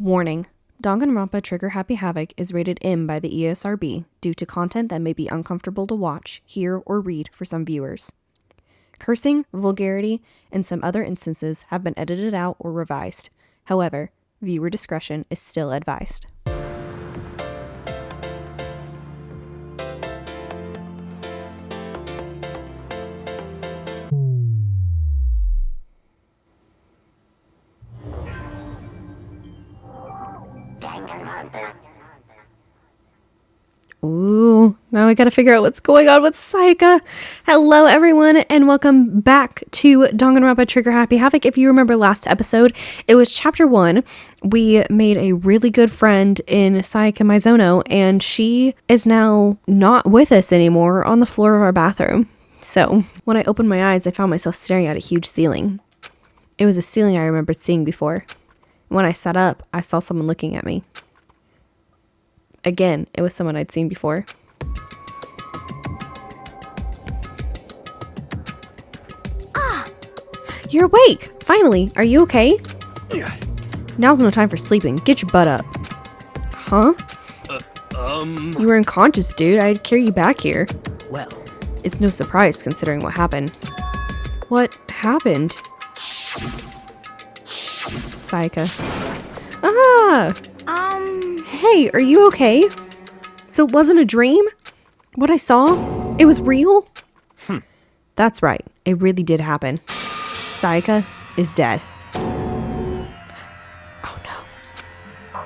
Warning. Danganronpa Trigger Happy Havoc is rated M by the ESRB due to content that may be uncomfortable to watch, hear, or read for some viewers. Cursing, vulgarity, and some other instances have been edited out or revised. However, viewer discretion is still advised. Ooh, now we gotta figure out what's going on with Sayaka. Hello everyone, and welcome back to Danganronpa Trigger Happy Havoc. If you remember last episode, it was chapter 1. We made a really good friend in Sayaka Mizono, and she is now not with us anymore on the floor of our bathroom. So, when I opened my eyes, I found myself staring at a huge ceiling. It was a ceiling I remembered seeing before. When I sat up, I saw someone looking at me. Again, it was someone I'd seen before. Ah! You're awake! Finally! Are you okay? Yeah. Now's no time for sleeping. Get your butt up. Huh? You were unconscious, dude. I'd carry you back here. Well. It's no surprise considering what happened. What happened? Sayaka. Ah! Hey, are you okay? So it wasn't a dream? What I saw? It was real? That's right. It really did happen. Sayaka is dead. Oh no.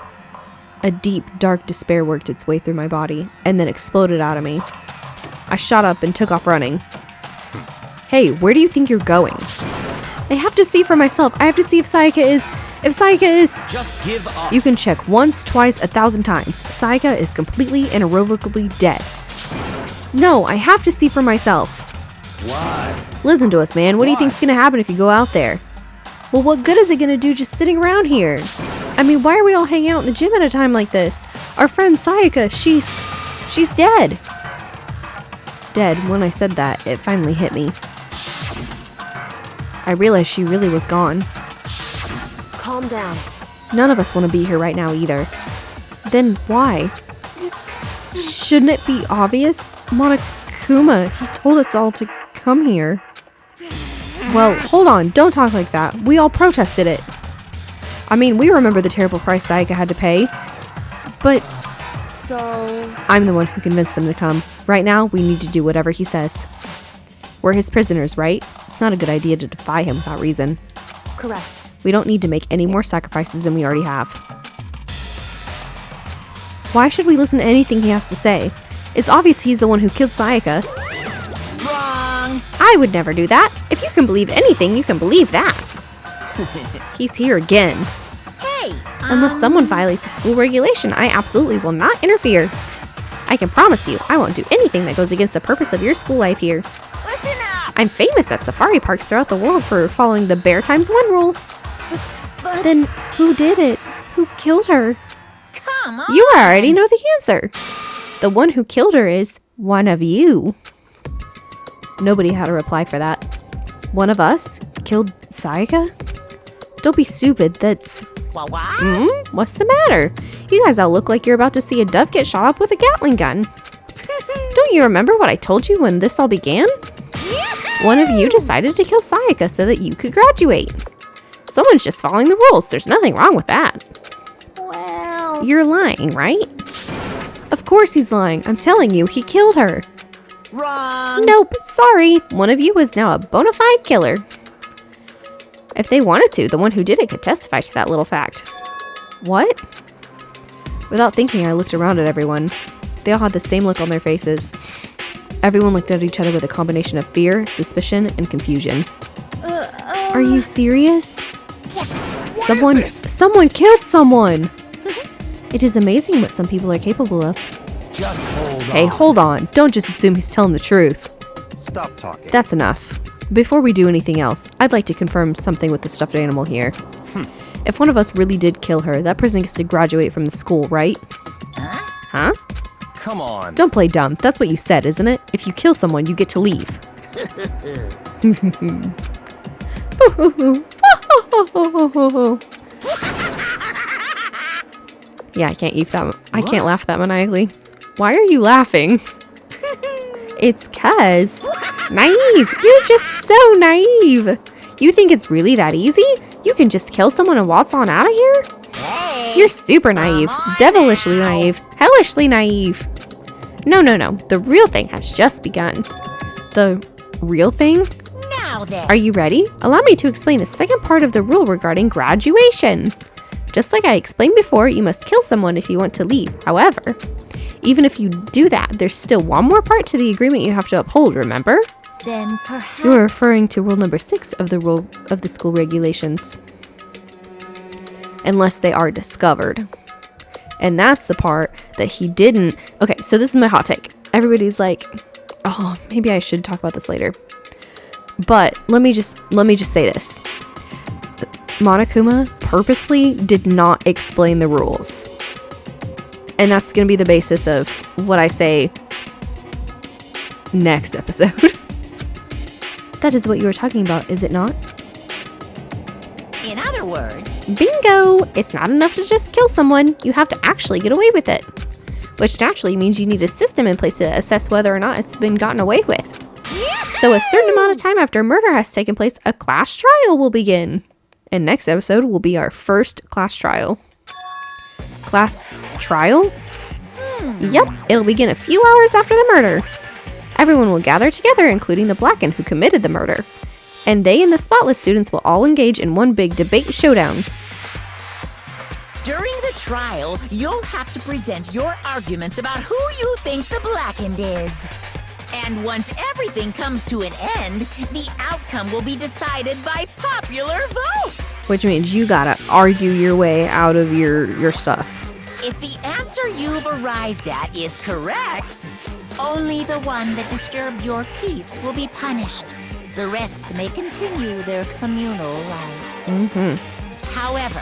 A deep, dark despair worked its way through my body and then exploded out of me. I shot up and took off running. Hey, where do you think you're going? I have to see for myself. I have to see if Sayaka is... Just give up. You can check once, twice, 1,000 times. Sayaka is completely and irrevocably dead. No, I have to see for myself. What? Listen to us, man. What do you think's gonna happen if you go out there? Well, what good is it gonna do just sitting around here? I mean, why are we all hanging out in the gym at a time like this? Our friend Sayaka, she's dead. Dead. When I said that, it finally hit me. I realized she really was gone. Calm down. None of us want to be here right now either. Then why? Shouldn't it be obvious? Monokuma, he told us all to come here. Well, hold on, don't talk like that. We all protested it. I mean, we remember the terrible price Sayaka had to pay. But... So... I'm the one who convinced them to come. Right now, we need to do whatever he says. We're his prisoners, right? It's not a good idea to defy him without reason. Correct. We don't need to make any more sacrifices than we already have. Why should we listen to anything he has to say? It's obvious he's the one who killed Sayaka. Wrong. I would never do that. If you can believe anything, you can believe that. He's here again. Hey! Unless someone violates the school regulation, I absolutely will not interfere. I can promise you, I won't do anything that goes against the purpose of your school life here. Listen up! I'm famous at safari parks throughout the world for following the Bear Times 1 rule. But... Then who did it? Who killed her? Come on! You already know the answer. The one who killed her is one of you. Nobody had a reply for that. One of us killed Sayaka? Don't be stupid, that's... What? What's the matter? You guys all look like you're about to see a dove get shot up with a Gatling gun. Don't you remember what I told you when this all began? One of you decided to kill Sayaka so that you could graduate. Someone's just following the rules. There's nothing wrong with that. Well... You're lying, right? Of course he's lying. I'm telling you, he killed her. Wrong. Nope, sorry. One of you is now a bona fide killer. If they wanted to, the one who did it could testify to that little fact. What? Without thinking, I looked around at everyone. They all had the same look on their faces. Everyone looked at each other with a combination of fear, suspicion, and confusion. Are you serious? Someone killed someone! It is amazing what some people are capable of. Just hold on. Hey, hold on. Don't just assume he's telling the truth. Stop talking. That's enough. Before we do anything else, I'd like to confirm something with the stuffed animal here. If one of us really did kill her, that person gets to graduate from the school, right? Huh? Come on. Don't play dumb. That's what you said, isn't it? If you kill someone, you get to leave. Yeah, I can't laugh that maniacally. Why are you laughing? It's 'cause naive. You're just so naive. You think it's really that easy? You can just kill someone and waltz on out of here? Hey, You're super naive. Devilishly naive. Hellishly naive. No. The real thing has just begun. The real thing? now then. Are you ready? Allow me to explain the second part of the rule regarding graduation. Just like I explained before, you must kill someone if you want to leave. However, even if you do that, there's still one more part to the agreement you have to uphold, remember? Then perhaps. You are referring to rule number 6 of the school regulations. Unless they are discovered. And that's the part that he didn't. Okay, so this is my hot take. Everybody's like, oh, maybe I should talk about this later. But let me just say this. Monokuma purposely did not explain the rules. And that's going to be the basis of what I say next episode. That is what you were talking about, is it not? In other words, Bingo! It's not enough to just kill someone. You have to actually get away with it. Which naturally means you need a system in place to assess whether or not it's been gotten away with. So a certain amount of time after murder has taken place, a class trial will begin. And next episode will be our first class trial. Class trial? Yep, it'll begin a few hours after the murder. Everyone will gather together, including the Blacken who committed the murder. And they and the Spotless students will all engage in one big debate showdown. during the trial, you'll have to present your arguments about who you think the Blackened is. And once everything comes to an end, the outcome will be decided by popular vote. Which means you gotta argue your way out of your stuff. If the answer you've arrived at is correct, only the one that disturbed your peace will be punished. The rest may continue their communal life. However,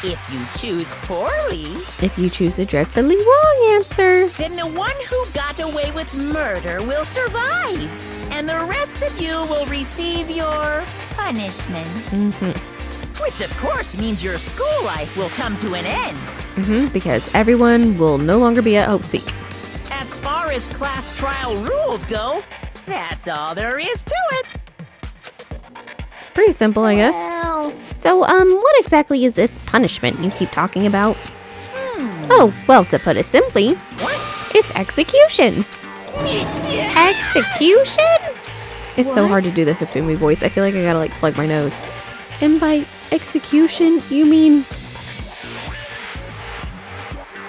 if you choose poorly, If you choose a dreadfully wrong answer. then the one who got away with murder will survive, and the rest of you will receive your punishment. Which, of course, means your school life will come to an end. Because everyone will no longer be at Hope Speak. As far as class trial rules go, that's all there is to it. Pretty simple, I guess. Well, So, what exactly is this punishment you keep talking about? Oh, well, to put it simply, it's execution. Execution? It's so hard to do the Hifumi voice. I feel like I gotta, like, plug my nose. And by execution, you mean...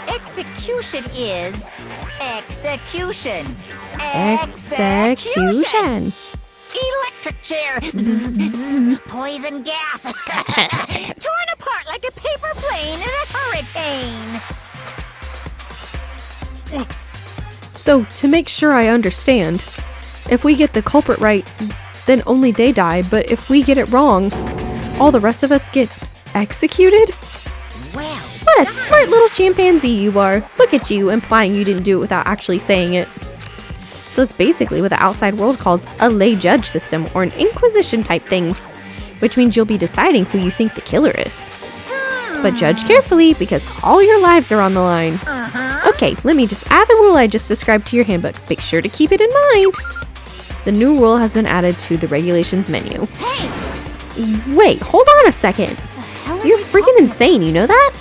execution is execution. Execution. Electric chair. Bzz, bzz, poison gas. Torn apart like a paper plane in a hurricane. So, to make sure I understand, if we get the culprit right, then only they die, but if we get it wrong, all the rest of us get executed? Well, What a smart little chimpanzee you are. Look at you, implying you didn't do it without actually saying it. So it's basically what the outside world calls a lay judge system, or an inquisition type thing, which means you'll be deciding who you think the killer is. But judge carefully, because all your lives are on the line. Okay, let me just add the rule I just described to your handbook. Make sure to keep it in mind. The new rule has been added to the regulations menu. hey, Wait, hold on a second. You're freaking insane, you know that?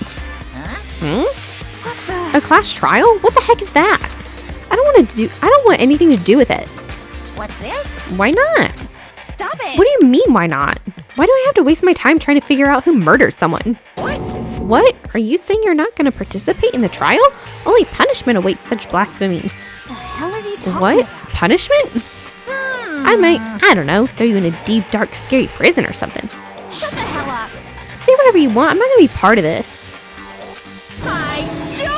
A class trial? What the heck is that? I don't want anything to do with it. what's this? Why not? Stop it. What do you mean, why not? Why do I have to waste my time trying to figure out who murdered someone? What? Are you saying you're not going to participate in the trial? Only punishment awaits such blasphemy. The hell are you talking What? about? Punishment? I don't know, throw you in a deep, dark, scary prison or something. Shut the hell up. Say whatever you want, I'm not going to be part of this.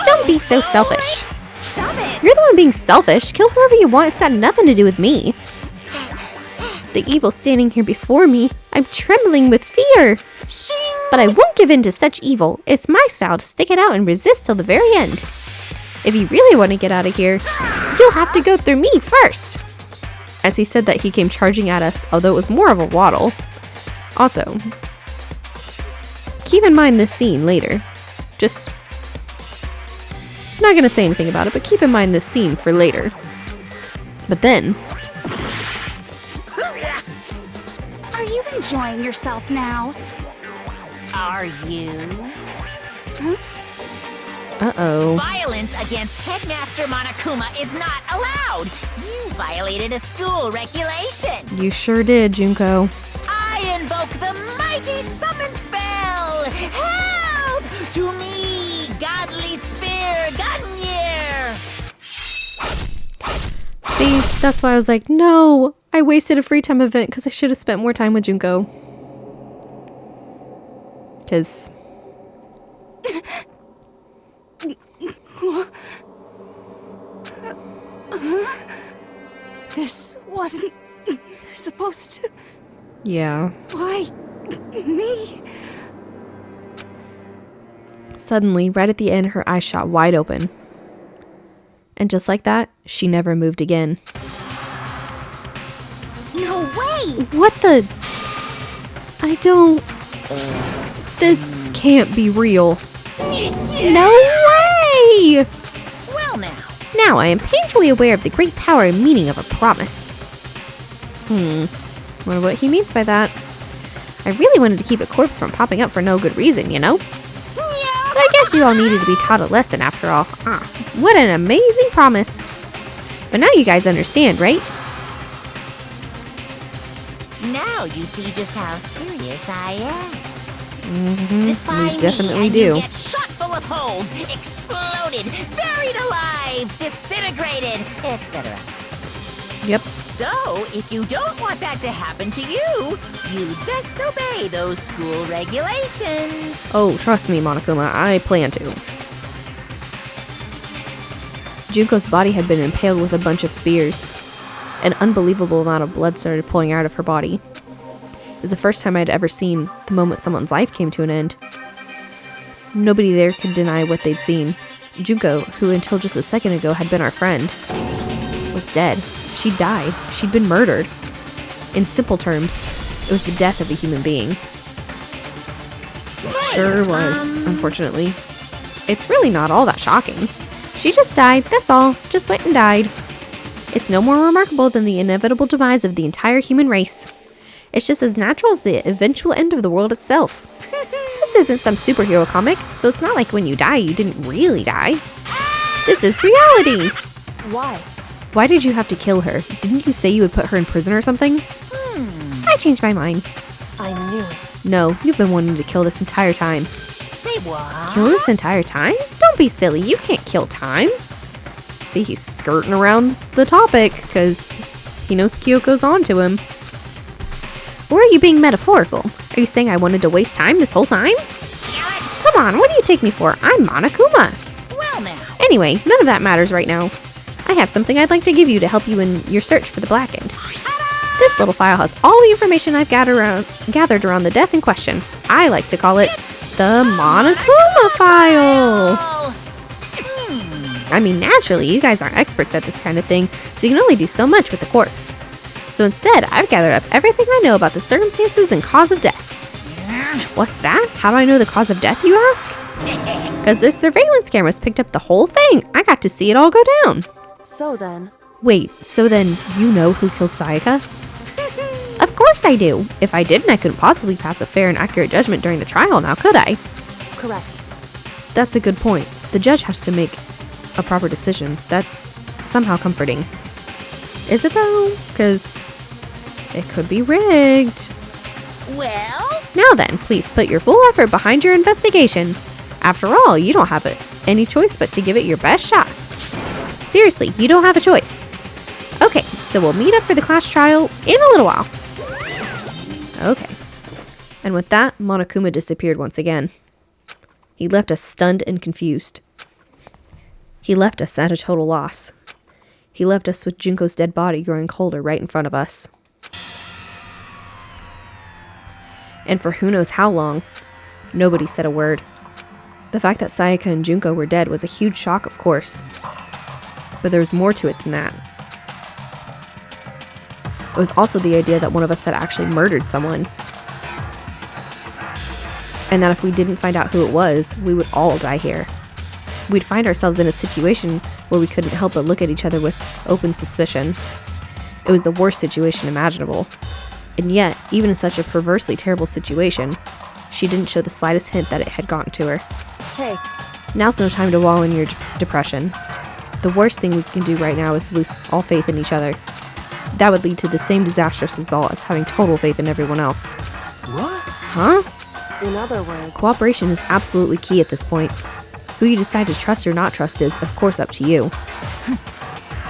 Don't be so selfish. Stop it. You're the one being selfish. Kill whoever you want. It's got nothing to do with me. The evil standing here before me. I'm trembling with fear. Shing. But I won't give in to such evil. It's my style to stick it out and resist till the very end. If you really want to get out of here, you'll have to go through me first. As he said that, he came charging at us, although it was more of a waddle. Also, keep in mind this scene later. Just I'm not gonna say anything about it, but keep in mind this scene for later. But then... Are you enjoying yourself now? Are you? Uh-oh. Violence against Headmaster Monokuma is not allowed. You violated a school regulation. You sure did, Junko. I invoke the mighty summon spell. Help to me, godly spear, Gunyear. See, that's why I was like, no, I wasted a free time event because I should have spent more time with Junko. Because... This wasn't supposed to... yeah. Why me? Suddenly, right at the end, her eyes shot wide open. And just like that, she never moved again. No way! What the... I don't... This can't be real. No way! Well now. Now I am painfully aware of the great power and meaning of a promise. Wonder what he means by that. I really wanted to keep a corpse from popping up for no good reason, you know? But I guess you all needed to be taught a lesson after all. What an amazing promise. But now you guys understand, right? Now you see just how serious I am. We Defy me definitely and do. You get shot full of holes, exploded, buried alive, disintegrated, etc. Yep. So, if you don't want that to happen to you, you'd best obey those school regulations. Oh, trust me, Monokuma, I plan to. Junko's body had been impaled with a bunch of spears. An unbelievable amount of blood started pouring out of her body. It was the first time I'd ever seen the moment someone's life came to an end. Nobody there could deny what they'd seen. Junko, who until just a second ago had been our friend, was dead. She'd died. She'd been murdered. In simple terms, it was the death of a human being. It sure was, unfortunately. It's really not all that shocking. She just died, that's all. Just went and died. It's no more remarkable than the inevitable demise of the entire human race. It's just as natural as the eventual end of the world itself. This isn't some superhero comic, so it's not like when you die, you didn't really die. This is reality! Why? Why did you have to kill her? Didn't you say you would put her in prison or something? I changed my mind. I knew it. No, you've been wanting to kill this entire time. Say what? Kill this entire time? Don't be silly, you can't kill time. See, he's skirting around the topic, because he knows Kyoko's onto him. Or are you being metaphorical? Are you saying I wanted to waste time this whole time? Come on, what do you take me for? I'm Monokuma. Well now. Anyway, none of that matters right now. I have something I'd like to give you to help you in your search for the Blackened. This little file has all the information I've gathered around the death in question. I like to call it the Monokuma file. I mean, naturally, you guys aren't experts at this kind of thing, so you can only do so much with the corpse. So instead, I've gathered up everything I know about the circumstances and cause of death. What's that? How do I know the cause of death, you ask? Because their surveillance cameras picked up the whole thing. I got to see it all go down. So then... Wait, so then you know who killed Sayaka? Of course I do. If I didn't, I couldn't possibly pass a fair and accurate judgment during the trial, now could I? Correct. That's a good point. The judge has to make a proper decision. That's somehow comforting. Is it though? Because it could be rigged. Well? Now then, please put your full effort behind your investigation. After all, you don't have any choice but to give it your best shot. Seriously, you don't have a choice. Okay, so we'll meet up for the class trial in a little while. Okay. And with that, Monokuma disappeared once again. He left us stunned and confused. He left us at a total loss. He left us with Junko's dead body growing colder right in front of us. And for who knows how long, nobody said a word. The fact that Sayaka and Junko were dead was a huge shock, of course. But there was more to it than that. It was also the idea that one of us had actually murdered someone. And that if we didn't find out who it was, we would all die here. we'd find ourselves in a situation where we couldn't help but look at each other with open suspicion. It was the worst situation imaginable. And yet, even in such a perversely terrible situation, she didn't show the slightest hint that it had gotten to her. Hey, Now's no time to wallow in your depression. The worst thing we can do right now is lose all faith in each other. That would lead to the same disastrous result as having total faith in everyone else. What? Huh? in other words, Cooperation is absolutely key at this point. Who you decide to trust or not trust is, of course, up to you.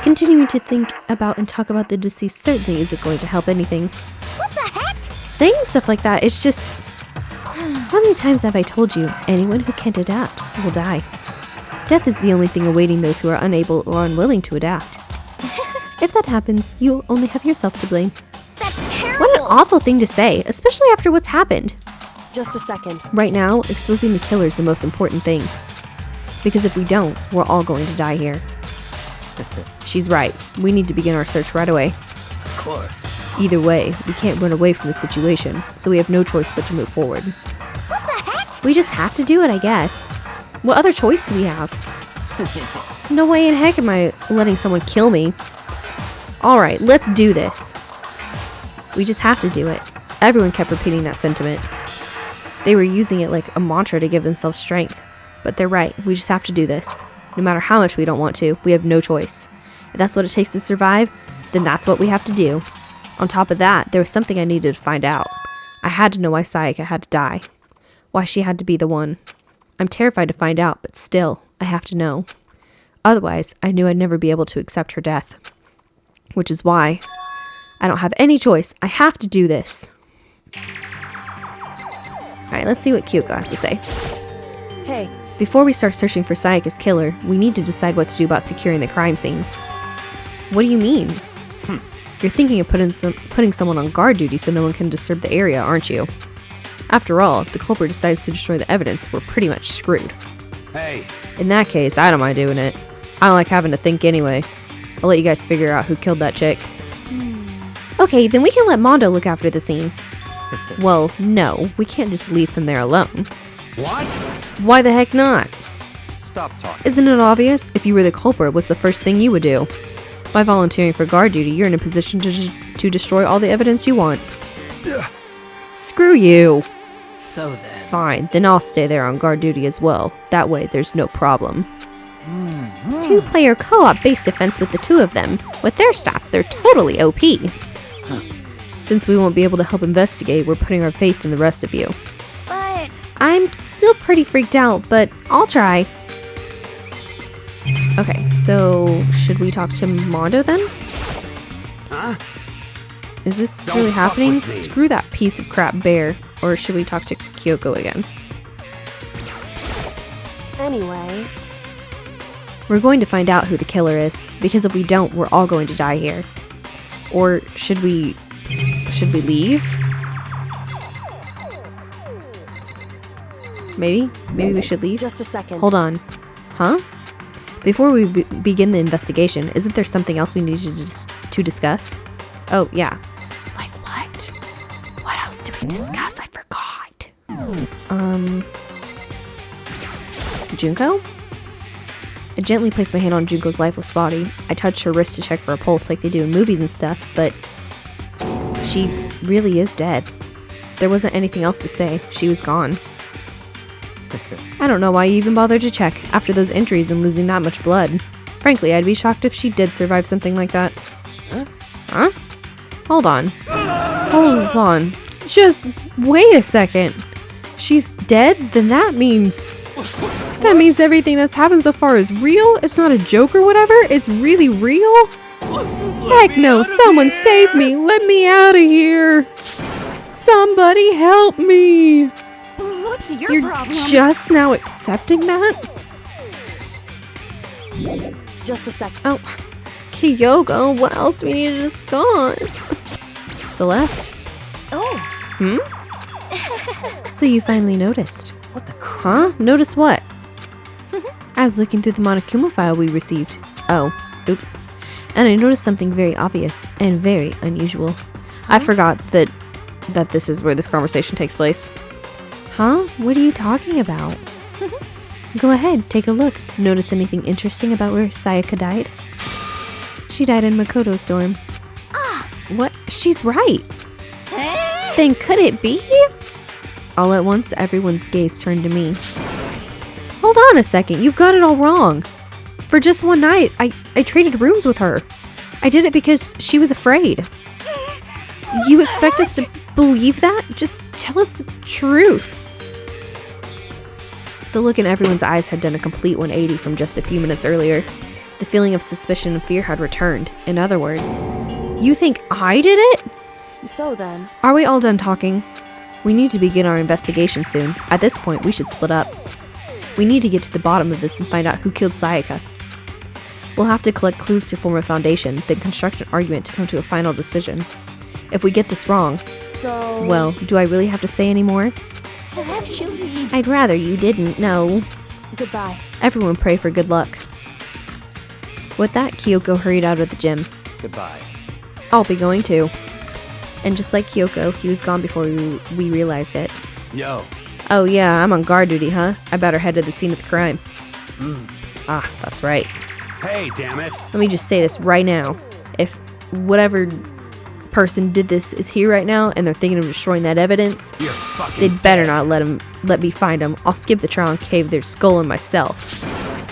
Continuing to think about and talk about the deceased certainly isn't going to help anything. What the heck? Saying stuff like that is just... How many times have I told you, anyone who can't adapt will die? Death is the only thing awaiting those who are unable or unwilling to adapt. If that happens, you'll only have yourself to blame. That's terrible. What an awful thing to say, especially after what's happened. just a second. Right now, exposing the killer is the most important thing. Because if we don't, we're all going to die here. She's right. We need to begin our search right away. Of course. Either way, we can't run away from the situation, so we have no choice but to move forward. What the heck? We just have to do it, I guess. What other choice do we have? No way in heck am I letting someone kill me. Alright, let's do this. We just have to do it. Everyone kept repeating that sentiment. They were using it like a mantra to give themselves strength. But they're right, we just have to do this. No matter how much we don't want to, we have no choice. If that's what it takes to survive, then that's what we have to do. On top of that, there was something I needed to find out. I had to know why Sayaka had to die. Why she had to be the one. I'm terrified to find out, but still, I have to know. Otherwise, I knew I'd never be able to accept her death. Which is why I don't have any choice. I have to do this. Alright, let's see what Kyoko has to say. Hey, Before we start searching for Sayaka's killer, we need to decide what to do about securing the crime scene. What do you mean? You're thinking of putting someone on guard duty so no one can disturb the area, aren't you? After all, if the culprit decides to destroy the evidence, we're pretty much screwed. Hey, In that case, I don't mind doing it. I don't like having to think anyway. I'll let you guys figure out who killed that chick. Okay, then we can let Mondo look after the scene. Well, no, we can't just leave him there alone. what? Why the heck not? Stop talking. Isn't it obvious? If you were the culprit, what's the first thing you would do? By volunteering for guard duty, you're in a position to destroy all the evidence you want. Screw you! So then, Fine, then I'll stay there on guard duty as well. That way, there's no problem. Two-player co-op base defense with the two of them. With their stats, they're totally OP. Since we won't be able to help investigate, we're putting our faith in the rest of you. But I'm still pretty freaked out, but I'll try. Okay, so should we talk to Mondo then? Huh? Is this Don't really fuck happening? with me. Screw that piece of crap bear. Or should we talk to Kyoko again? anyway, We're going to find out who the killer is, because if we don't, we're all going to die here. Or should we leave? Maybe we should leave. just a second. Hold on. Huh? Before we begin the investigation, isn't there something else we need to discuss? Oh, yeah. Like what? What else do we discuss? I forgot. Junko? I gently placed my hand on Junko's lifeless body. I touched her wrist to check for a pulse like they do in movies and stuff, but she really is dead. There wasn't anything else to say. She was gone. I don't know why you even bothered to check after those injuries and losing that much blood. Frankly, I'd be shocked if she did survive something like that. Huh? Hold on. Hold on. Just wait a second. She's dead? Then that means everything that's happened so far is real? It's not a joke or whatever? It's really real? Heck no, someone save me! Let me out of here! Somebody help me! what's your You're problem? just now accepting that? Just a second. Oh, Kyoko, what else do we need to discuss? Celeste? Oh, So you finally noticed. What the crap? Huh? Notice what? I was looking through the Monokuma file we received. Oh, oops. And I noticed something very obvious and very unusual. I forgot that this is where this conversation takes place. Huh? What are you talking about? Go ahead, take a look. Notice anything interesting about where Sayaka died? She died in Makoto's dorm. What? She's right. Then could it be? All at once, everyone's gaze turned to me. Hold on a second, you've got it all wrong. For just one night, I traded rooms with her. I did it because she was afraid. You expect us to believe that? Just tell us the truth. The look in everyone's eyes had done a complete 180 from just a few minutes earlier. The feeling of suspicion and fear had returned. In other words, you think I did it? So then, Are we all done talking? We need to begin our investigation soon. At this point, we should split up. We need to get to the bottom of this and find out who killed Sayaka. We'll have to collect clues to form a foundation, then construct an argument to come to a final decision. If we get this wrong, so... well, do I really have to say any more? Actually, I'd rather you didn't know. Goodbye. Everyone pray for good luck. With that, Kyoko hurried out of the gym. Goodbye. I'll be going too. And just like Kyoko, he was gone before we realized it. Yo. Oh yeah, I'm on guard duty, huh? I better head to the scene of the crime. Ah, that's right. Hey, damn it. Let me just say this right now. If whatever person did this is here right now and they're thinking of destroying that evidence, You're fucking they'd better not let me find them. I'll skip the trial and cave their skull in myself.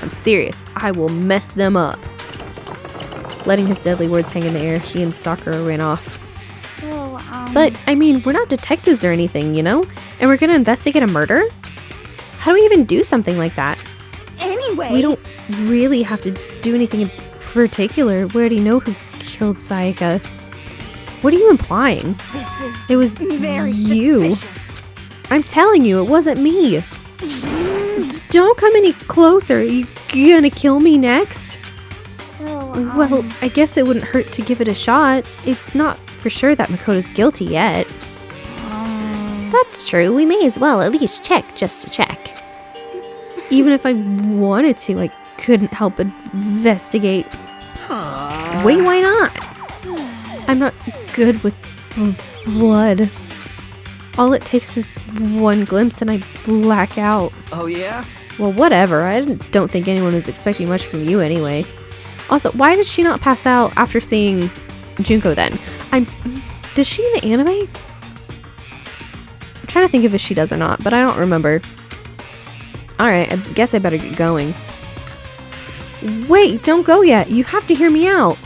I'm serious. I will mess them up. Letting his deadly words hang in the air, he and Sakura ran off. So, But, I mean, we're not detectives or anything, you know? And we're gonna investigate a murder? How do we even do something like that? anyway. We don't really have to do anything in particular. We already know who killed Sayaka. What are you implying? This is It was very you. suspicious. I'm telling you, it wasn't me. Don't come any closer. You gonna kill me next? So, Well, I guess it wouldn't hurt to give it a shot. It's not for sure that Makoto's guilty yet. That's true. We may as well at least check just to check. Even if I wanted to, I couldn't help but investigate. Wait, why not? I'm not good with blood. All it takes is one glimpse and I black out. Oh, yeah? Well, whatever. I don't think anyone was expecting much from you anyway. Also, why did she not pass out after seeing Junko then? Does she in the anime? I'm trying to think if she does or not, but I don't remember. Alright, I guess I better get going. Wait, don't go yet. You have to hear me out.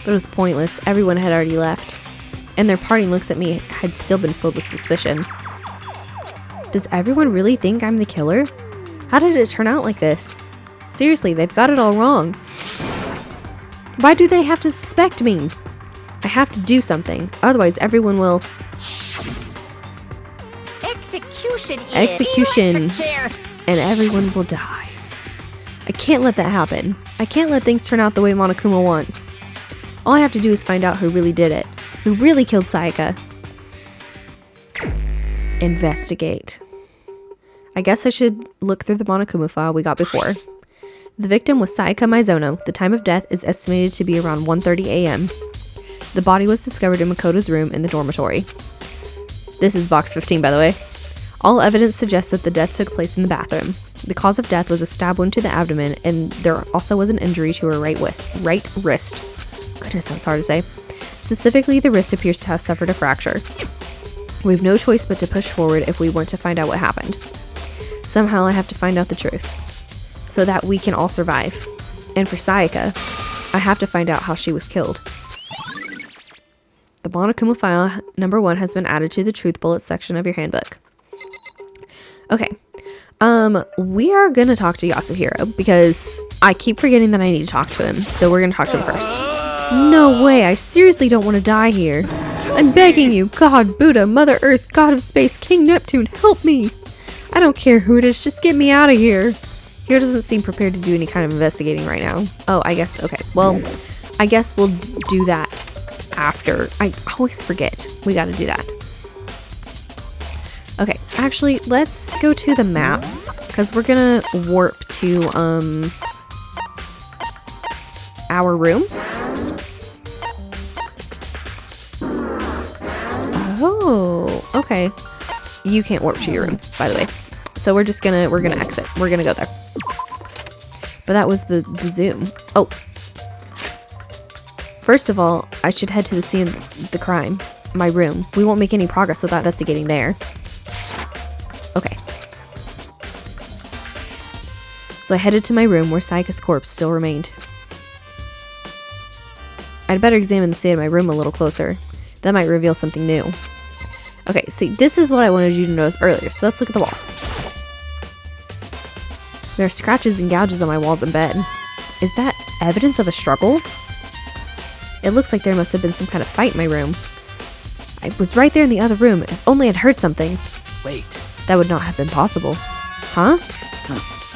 But it was pointless. Everyone had already left. And their parting looks at me had still been filled with suspicion. Does everyone really think I'm the killer? How did it turn out like this? Seriously, they've got it all wrong. Why do they have to suspect me? I have to do something. Otherwise, everyone will... execution. Execution. Electric chair. And everyone will die. I can't let that happen. I can't let things turn out the way Monokuma wants. All I have to do is find out who really did it. Who really killed Sayaka. Investigate. I guess I should look through the Monokuma file we got before. The victim was Sayaka Mizono. The time of death is estimated to be around 1:30 a.m. The body was discovered in Makoto's room in the dormitory. This is box 15, by the way. All evidence suggests that the death took place in the bathroom. The cause of death was a stab wound to the abdomen, and there also was an injury to her right wrist. Goodness, that was hard to say. Specifically, the wrist appears to have suffered a fracture. We have no choice but to push forward if we want to find out what happened. Somehow I have to find out the truth, so that we can all survive. And for Sayaka, I have to find out how she was killed. The Monokuma file number 1 has been added to the truth bullet section of your handbook. Okay, we are gonna talk to Yasuhiro because I keep forgetting that I need to talk to him, so we're gonna talk to him first. No way, I seriously don't want to die here. I'm begging you, God, Buddha, Mother Earth, God of Space, King Neptune, help me. I don't care who it is, just get me out of here. Hiro doesn't seem prepared to do any kind of investigating right now. Oh, I guess, okay, well, I guess we'll do that after. I always forget. We gotta do that. Okay, actually, let's go to the map, because we're gonna warp to, our room. Oh, okay. You can't warp to your room, by the way. So we're gonna exit. We're gonna go there. But that was the Zoom. Oh. First of all, I should head to the scene of the crime. My room. We won't make any progress without investigating there. Okay. So I headed to my room where Sayaka's corpse still remained. I'd better examine the state of my room a little closer. That might reveal something new. Okay, see, this is what I wanted you to notice earlier, so let's look at the walls. There are scratches and gouges on my walls and bed. Is that evidence of a struggle? It looks like there must have been some kind of fight in my room. I was right there in the other room. If only I'd heard something. Wait. That would not have been possible. Huh?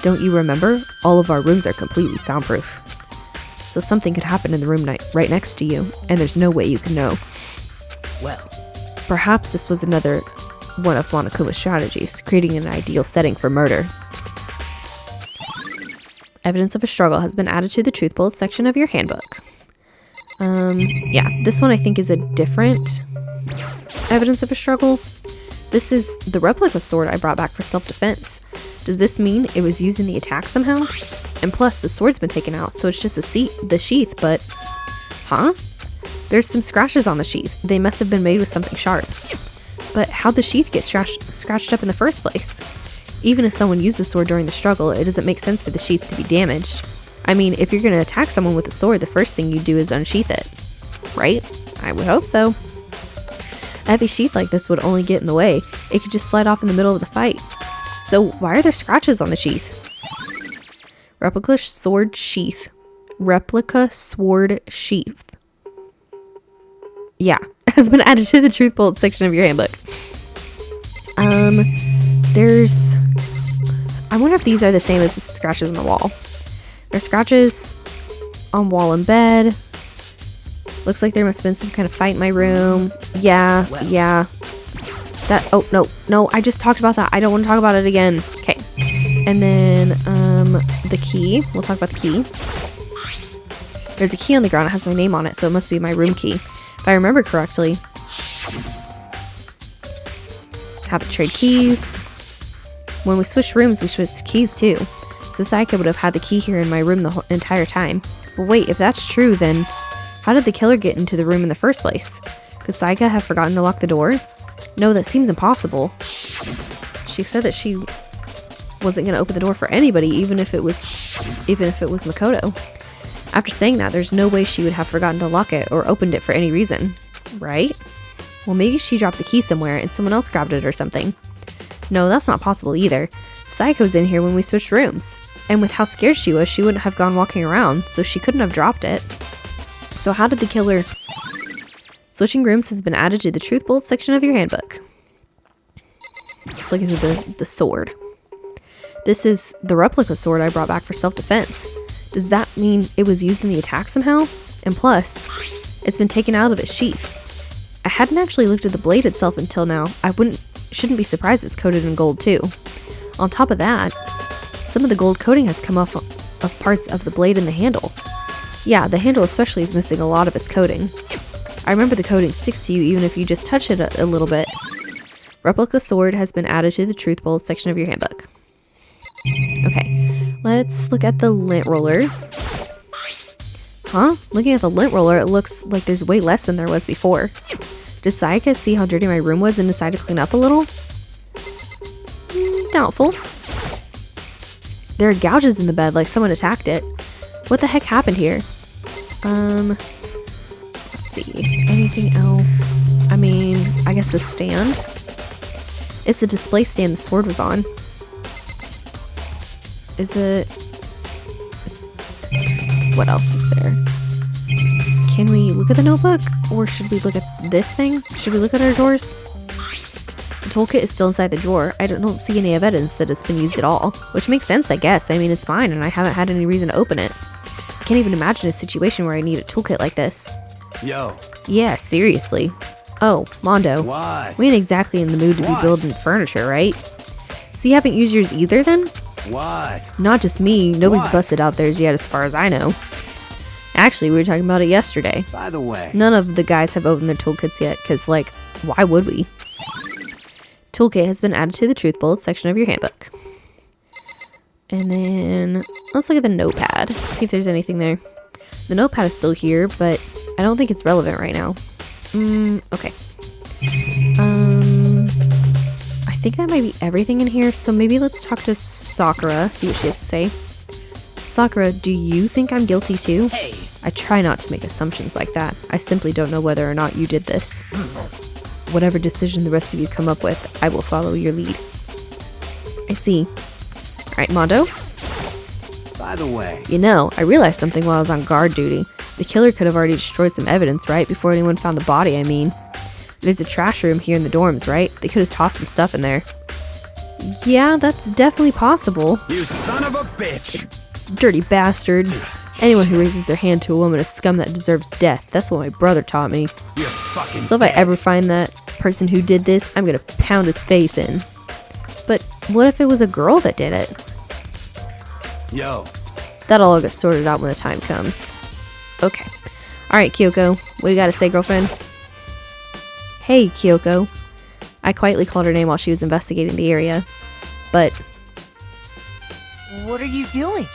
Don't you remember? All of our rooms are completely soundproof. So something could happen in the room right next to you, and there's no way you can know. Well. Perhaps this was another one of Monokuma's strategies, creating an ideal setting for murder. Evidence of a struggle has been added to the truth bullet section of your handbook. Yeah, this one I think is a different evidence of a struggle. This is the replica sword I brought back for self-defense. Does this mean it was used in the attack somehow? And plus, the sword's been taken out, so it's just the sheath, but... Huh? There's some scratches on the sheath. They must have been made with something sharp. But how'd the sheath get scratched up in the first place? Even if someone used the sword during the struggle, it doesn't make sense for the sheath to be damaged. I mean, if you're going to attack someone with a sword, the first thing you do is unsheath it. Right? I would hope so. A heavy sheath like this would only get in the way. It could just slide off in the middle of the fight. So why are there scratches on the sheath? Replica sword sheath. Replica sword sheath. Yeah, has been added to the truth bullet section of your handbook. There's... I wonder if these are the same as the scratches on the wall. There's scratches on wall and bed. Looks like there must have been some kind of fight in my room. Yeah, yeah. That, oh, no, I just talked about that. I don't want to talk about it again. Okay. And then, the key. We'll talk about the key. There's a key on the ground. It has my name on it, so it must be my room key. If I remember correctly. Have it trade keys. When we switched rooms, we switched keys too. So Sayaka would have had the key here in my room the entire time. But wait, if that's true, then how did the killer get into the room in the first place? Could Sayaka have forgotten to lock the door? No, that seems impossible. She said that she wasn't going to open the door for anybody, even if it was Makoto. After saying that, there's no way she would have forgotten to lock it or opened it for any reason, right? Well, maybe she dropped the key somewhere and someone else grabbed it or something. No, that's not possible either. Sayaka was in here when we switched rooms. And with how scared she was, she wouldn't have gone walking around, so she couldn't have dropped it. So how did the killer... Switching rooms has been added to the truth bullet section of your handbook. Let's look into the sword. This is the replica sword I brought back for self-defense. Does that mean it was used in the attack somehow? And plus, it's been taken out of its sheath. I hadn't actually looked at the blade itself until now. Shouldn't be surprised it's coated in gold too. On top of that, some of the gold coating has come off of parts of the blade and the handle. Yeah, the handle especially is missing a lot of its coating. I remember the coating sticks to you even if you just touch it a little bit. Replica sword has been added to the truth bullet section of your handbook. Okay, let's look at the lint roller. Huh? Looking at the lint roller, it looks like there's way less than there was before. Did Sayaka see how dirty my room was and decide to clean up a little? Doubtful. There are gouges in the bed like someone attacked it. What the heck happened here? Let's see. Anything else? I mean, I guess the stand. It's the display stand the sword was on. What else is there? Can we look at the notebook? Or should we look at this thing? Should we look at our drawers? The toolkit is still inside the drawer. I don't see any evidence that it's been used at all. Which makes sense, I guess. I mean, it's mine and I haven't had any reason to open it. I can't even imagine a situation where I need a toolkit like this. Yo. Yeah, seriously. Oh, Mondo. What? We ain't exactly in the mood to be building furniture, right? So you haven't used yours either then? What? Not just me. Nobody's What? busted out theirs yet as far as I know. Actually, we were talking about it yesterday. By the way. None of the guys have opened their toolkits yet, because, like, why would we? Toolkit has been added to the truth bullet section of your handbook. And then let's look at the notepad. See if there's anything there. The notepad is still here, but I don't think it's relevant right now. Okay. I think that might be everything in here. So maybe let's talk to Sakura, see what she has to say. Sakura, do you think I'm guilty too? Hey. I try not to make assumptions like that. I simply don't know whether or not you did this. Whatever decision the rest of you come up with, I will follow your lead. I see. Alright, Mondo? By the way, You know, I realized something while I was on guard duty. The killer could have already destroyed some evidence, right? Before anyone found the body, I mean. There's a trash room here in the dorms, right? They could have tossed some stuff in there. Yeah, that's definitely possible. you son of a bitch. Dirty bastard. Anyone who raises their hand to a woman is scum that deserves death. That's what my brother taught me. You're fucking So if I dead. ever find that person who did this, I'm gonna pound his face in. But what if it was a girl that did it? Yo, That'll all get sorted out when the time comes. Okay. Alright, Kyoko. What do you gotta say, girlfriend? Hey, Kyoko. I quietly called her name while she was investigating the area. But What are you doing?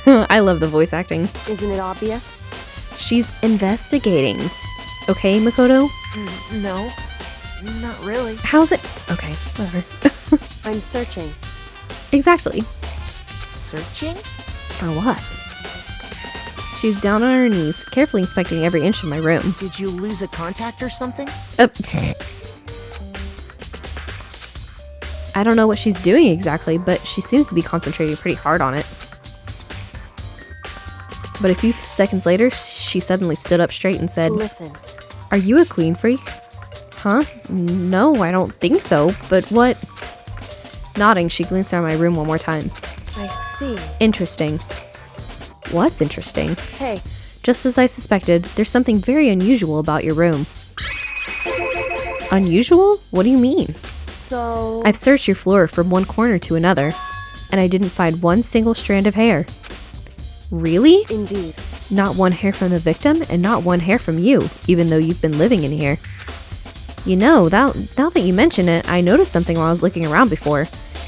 I love the voice acting. Isn't it obvious? She's investigating. Okay, Makoto? No, not really. How's it? Okay, whatever. I'm searching. Exactly. Searching? For what? She's down on her knees, carefully inspecting every inch of my room. Did you lose a contact or something? I don't know what she's doing exactly, but she seems to be concentrating pretty hard on it. But a few seconds later, she suddenly stood up straight and said, Listen, "Are you a clean freak?" Huh? No, I don't think so, but what? Nodding, she glanced around my room one more time. I see. Interesting. What's interesting? Hey, Just as I suspected, there's something very unusual about your room. Unusual? What do you mean? so... I've searched your floor from one corner to another, and I didn't find one single strand of hair. Really? Indeed. Not one hair from the victim, and not one hair from you, even though you've been living in here. You know, now that you mention it, I noticed something while I was looking around before.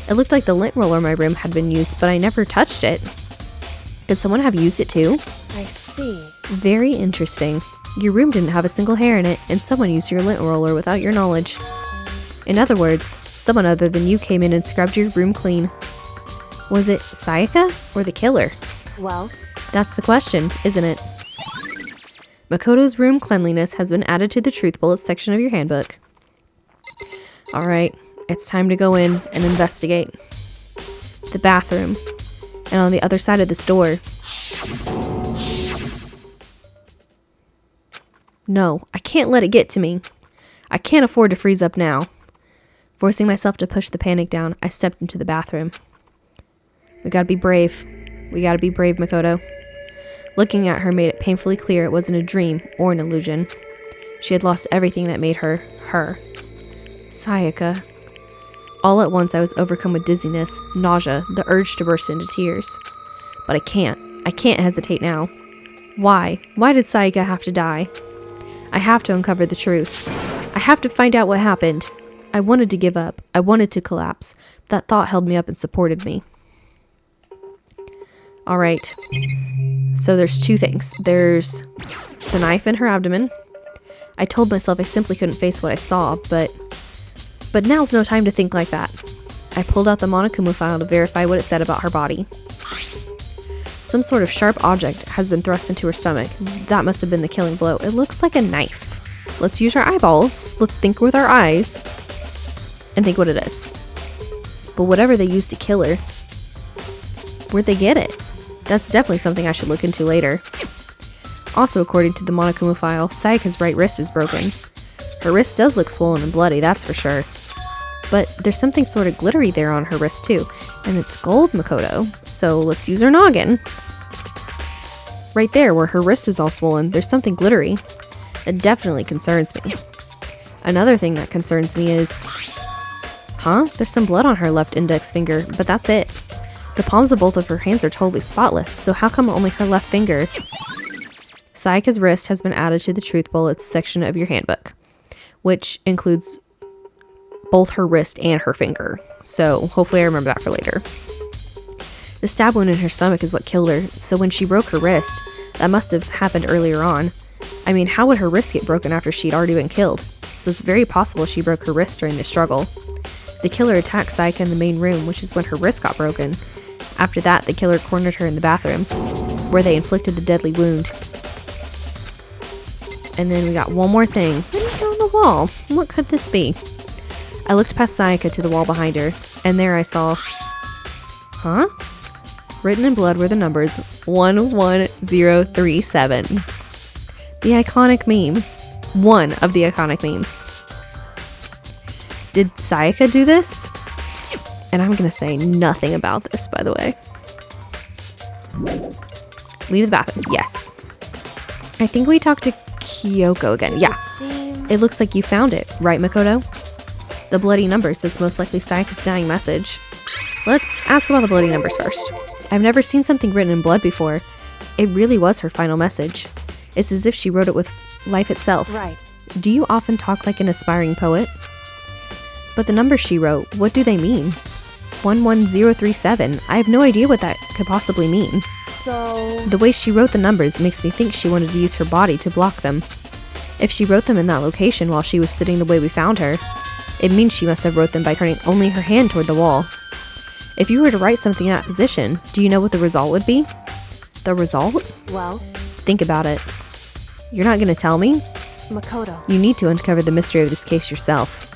It looked like the lint roller in my room had been used, but I never touched it. Could someone have used it too? I see. Very interesting. Your room didn't have a single hair in it, and someone used your lint roller without your knowledge. In other words, someone other than you came in and scrubbed your room clean. Was it Sayaka or the killer? Well, That's the question, isn't it? Makoto's room cleanliness has been added to the truth bullets section of your handbook. Alright, it's time to go in and investigate. The bathroom. And on the other side of this door. No, I can't let it get to me. I can't afford to freeze up now. Forcing myself to push the panic down, I stepped into the bathroom. We gotta be brave. We gotta be brave, Makoto. Looking at her made it painfully clear it wasn't a dream or an illusion. She had lost everything that made her, her. Sayaka. All at once I was overcome with dizziness, nausea, the urge to burst into tears. But I can't hesitate now. Why? Why did Sayaka have to die? I have to uncover the truth. I have to find out what happened. I wanted to give up. I wanted to collapse. That thought held me up and supported me. Alright. So there's two things. There's the knife in her abdomen. I told myself I simply couldn't face what I saw, but now's no time to think like that. I pulled out the Monokuma file to verify what it said about her body. Some sort of sharp object has been thrust into her stomach. That must have been the killing blow. It looks like a knife. Let's use our eyeballs. Let's think with our eyes and think what it is. But whatever they used to kill her, where'd they get it? That's definitely something I should look into later. Also, according to the Monokuma file, Sayaka's right wrist is broken. Her wrist does look swollen and bloody, that's for sure. But there's something sort of glittery there on her wrist too, and it's gold, Makoto. So let's use our noggin. Right there, where her wrist is all swollen, there's something glittery. It definitely concerns me. Another thing that concerns me is... Huh? There's some blood on her left index finger, but that's it. The palms of both of her hands are totally spotless, so how come only her left finger? Sayaka's wrist has been added to the truth bullets section of your handbook, which includes both her wrist and her finger. So hopefully I remember that for later. The stab wound in her stomach is what killed her, so when she broke her wrist, that must have happened earlier on. I mean, how would her wrist get broken after she'd already been killed? So it's very possible she broke her wrist during the struggle. The killer attacked Sayaka in the main room, which is when her wrist got broken. After that, the killer cornered her in the bathroom, where they inflicted the deadly wound. And then we got one more thing. Written on the wall. What could this be? I looked past Sayaka to the wall behind her, and there I saw... Huh? Written in blood were the numbers 11037. The iconic meme. One of the iconic memes. Did Sayaka do this? And I'm gonna say nothing about this, by the way. Leave the bathroom. Yes. I think we talked to Kyoko again. Yeah. It looks like you found it, right, Makoto? The bloody numbers, that's most likely Sayaka's dying message. Let's ask about the bloody numbers first. I've never seen something written in blood before. It really was her final message. It's as if she wrote it with life itself. Right. Do you often talk like an aspiring poet? But the numbers she wrote, what do they mean? 11037. I have no idea what that could possibly mean. So... The way she wrote the numbers makes me think she wanted to use her body to block them. If she wrote them in that location while she was sitting the way we found her, it means she must have wrote them by turning only her hand toward the wall. If you were to write something in that position, do you know what the result would be? The result? Well... Think about it. You're not going to tell me? Makoto. You need to uncover the mystery of this case yourself.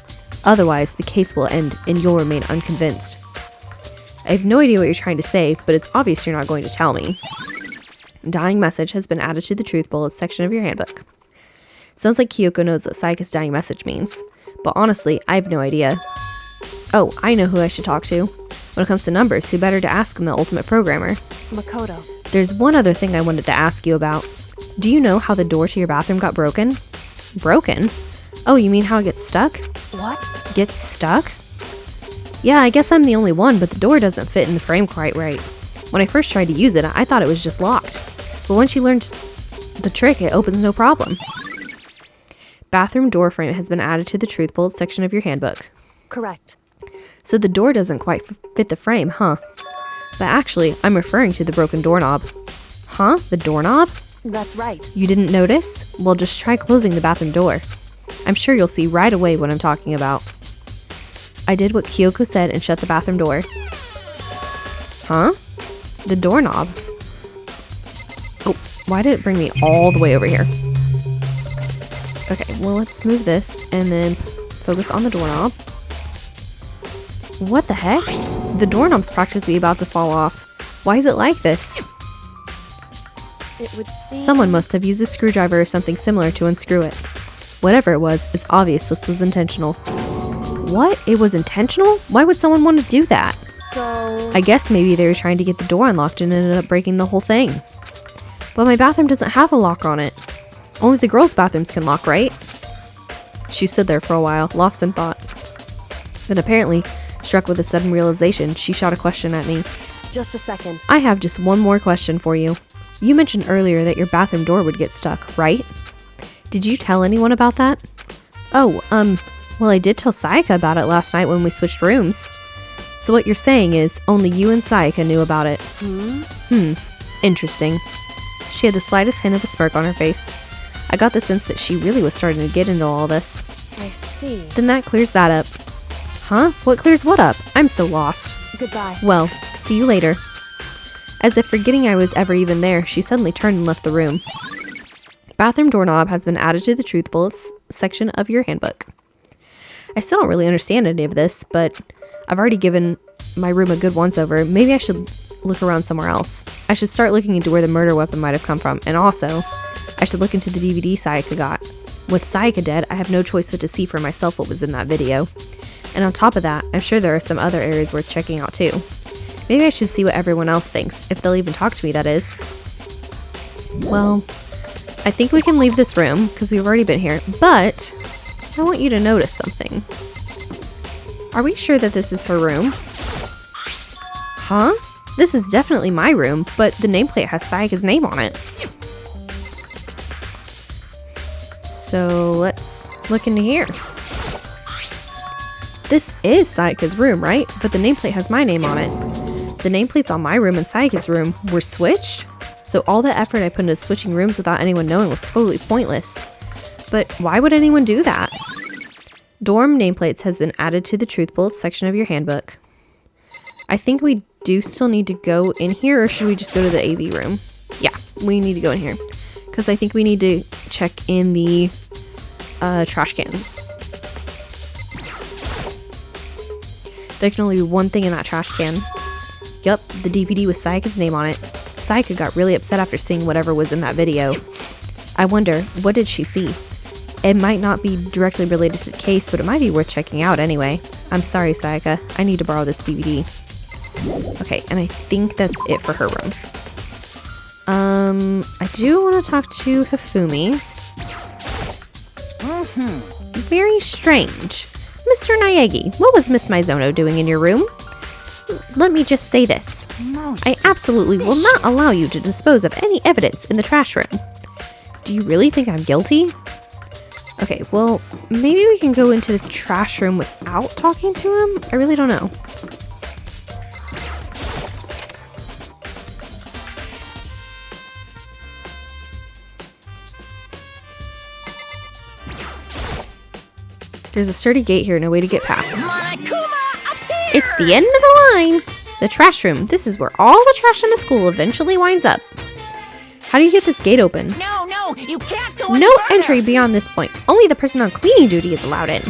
Otherwise, the case will end and you'll remain unconvinced. I have no idea what you're trying to say, but it's obvious you're not going to tell me. Dying message has been added to the truth bullets section of your handbook. Sounds like Kyoko knows what Sayaka's dying message means, but honestly, I have no idea. Oh, I know who I should talk to. When it comes to numbers, who better to ask than the ultimate programmer? Makoto. There's one other thing I wanted to ask you about. Do you know how the door to your bathroom got broken? Broken? Oh, you mean how it gets stuck? What? Gets stuck? Yeah, I guess I'm the only one, but the door doesn't fit in the frame quite right. When I first tried to use it, I thought it was just locked. But once you learned the trick, it opens no problem. Bathroom door frame has been added to the truth bullets section of your handbook. Correct. So the door doesn't quite fit the frame, huh? But actually, I'm referring to the broken doorknob. Huh? The doorknob? That's right. You didn't notice? Well, just try closing the bathroom door. I'm sure you'll see right away what I'm talking about. I did what Kyoko said and shut the bathroom door. Huh? The doorknob. Oh, why did it bring me all the way over here? Okay, well, let's move this and then focus on the doorknob. What the heck? The doorknob's practically about to fall off. Why is it like this? It would seem... Someone must have used a screwdriver or something similar to unscrew it. Whatever it was, it's obvious this was intentional. What? It was intentional? Why would someone want to do that? So... I guess maybe they were trying to get the door unlocked and ended up breaking the whole thing. But my bathroom doesn't have a lock on it. Only the girls' bathrooms can lock, right? She stood there for a while, lost in thought. Then apparently, struck with a sudden realization, she shot a question at me. Just a second. I have just one more question for you. You mentioned earlier that your bathroom door would get stuck, right? Did you tell anyone about that? Oh, well, I did tell Sayaka about it last night when we switched rooms. So what you're saying is only you and Sayaka knew about it. Interesting. She had the slightest hint of a smirk on her face. I got the sense that she really was starting to get into all this. I see. Then that clears that up. Huh? What clears what up? I'm so lost. Goodbye. Well, see you later. As if forgetting I was ever even there, she suddenly turned and left the room. Bathroom doorknob has been added to the truth bullets section of your handbook. I still don't really understand any of this, but I've already given my room a good once-over. Maybe I should look around somewhere else. I should start looking into where the murder weapon might have come from, and also, I should look into the DVD Sayaka got. With Sayaka dead, I have no choice but to see for myself what was in that video. And on top of that, I'm sure there are some other areas worth checking out too. Maybe I should see what everyone else thinks, if they'll even talk to me, that is. Well, I think we can leave this room, because we've already been here, but I want you to notice something. Are we sure that this is her room? Huh? This is definitely my room, but the nameplate has Sayaka's name on it. So let's look into here. This is Sayaka's room, right? But the nameplate has my name on it. The nameplates on my room and Sayaka's room were switched, so all the effort I put into switching rooms without anyone knowing was totally pointless. But why would anyone do that? Dorm nameplates has been added to the truth bullets section of your handbook. I think we do still need to go in here, or should we just go to the AV room? Yeah, we need to go in here, because I think we need to check in the trash can. There can only be one thing in that trash can. Yup, the DVD with Sayaka's name on it. Sayaka got really upset after seeing whatever was in that video. I wonder, what did she see? It might not be directly related to the case, but it might be worth checking out anyway. I'm sorry, Sayaka. I need to borrow this DVD. Okay, and I think that's it for her room. I do want to talk to Hifumi. Very strange. Mr. Naegi, what was Miss Mizono doing in your room? Let me just say this. I absolutely will not allow you to dispose of any evidence in the trash room. Do you really think I'm guilty? Okay, well, maybe we can go into the trash room without talking to him? I really don't know. There's a sturdy gate here, no way to get past. It's the end of the line! The trash room. This is where all the trash in the school eventually winds up. How do you get this gate open? No, you can't go any No further. entry beyond this point. Only the person on cleaning duty is allowed in.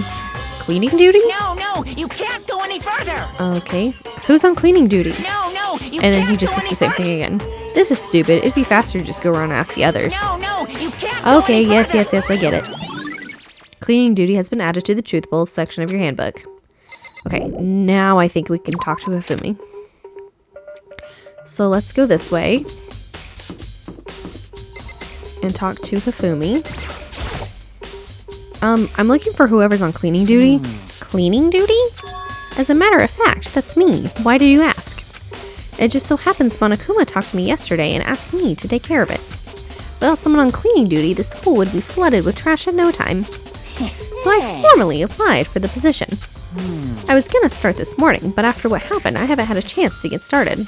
Cleaning duty? No, you can't go any further. Okay. Who's on cleaning duty? No, you And then can't he just go says any the same further. thing again. This is stupid. It'd be faster to just go around and ask the others. No, you can't go Okay, any yes, further. I get it. Cleaning duty has been added to the truth bowls section of your handbook. Okay, now I think we can talk to Hifumi. So let's go this way and talk to Hifumi. I'm looking for whoever's on cleaning duty. Cleaning duty? As a matter of fact, that's me. Why did you ask? It just so happens Monokuma talked to me yesterday and asked me to take care of it. Without someone on cleaning duty, the school would be flooded with trash in no time. So I formally applied for the position. I was gonna start this morning, but after what happened, I haven't had a chance to get started.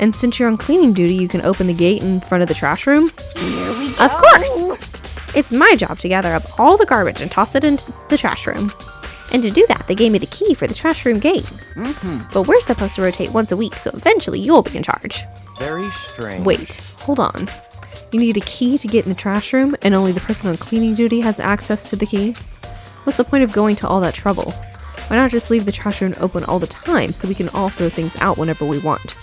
And since you're on cleaning duty, you can open the gate in front of the trash room? Here we go. Of course! It's my job to gather up all the garbage and toss it into the trash room. And to do that, they gave me the key for the trash room gate. But we're supposed to rotate once a week, so eventually you'll be in charge. Very strange. Wait, hold on. You need a key to get in the trash room, and only the person on cleaning duty has access to the key? What's the point of going to all that trouble? Why not just leave the trash room open all the time so we can all throw things out whenever we want?